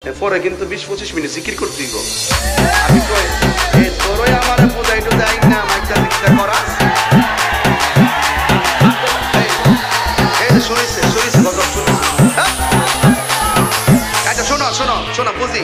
পরে কিন্তু 20-25 মিনিট জিকির করতে দিব। আমি কই এই তোরই আমারে বুঝাই তো দেই না মাইকা দিকটা করা। এই যে শুনিছে গজব শুনিছে। আচ্ছা শোনো বুঝি।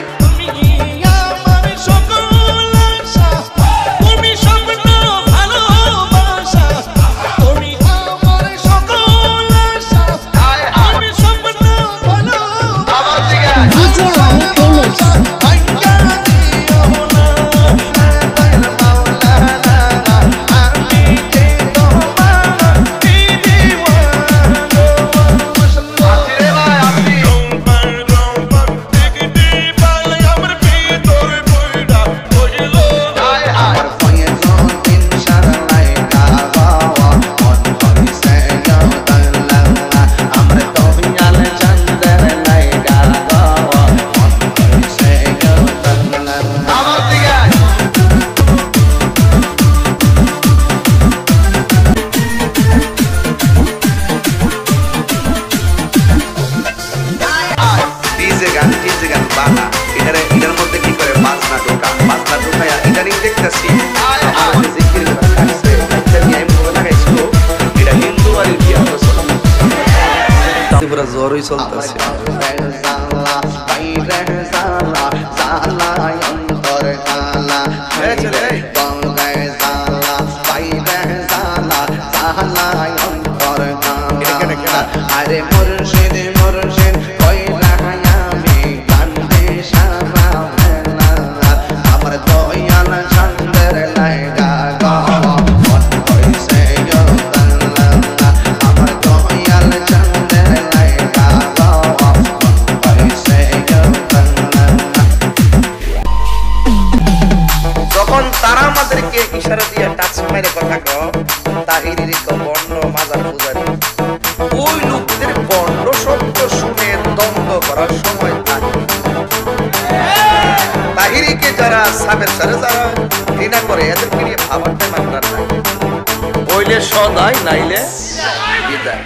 এটার মধ্যে কি করে বাজনা ঢোকায়া এটা নিয়ে দেখতেছি এটা হিন্দু আর ইন্ডিয়ান পুরা জ্বরই চলতেছে। আরে মুর্শিদ মুর্শিদ কইলা আমি কান্দে সারা আমার দয়াল চন্দ্র লাগা গো কইছে গো আমার দয়াল চন্দ্র লাগা গো কইছে গো। যখন তারা আমাদেরকে ইশারা দিয়ে টাচ মেরে কথা কো তাহিরির বর্ণ মাজার পূজারি ওই লোকদের বর্ণ শব্দ শুনে দ্বন্দ্ব করার সময় তাহিরিকে যারা সাবের সারে যারা ঘৃণা করে এদেরকে নিয়ে ভাবারটাই মাত্রার নাই বইলে সদাই নাইলে বিদায়।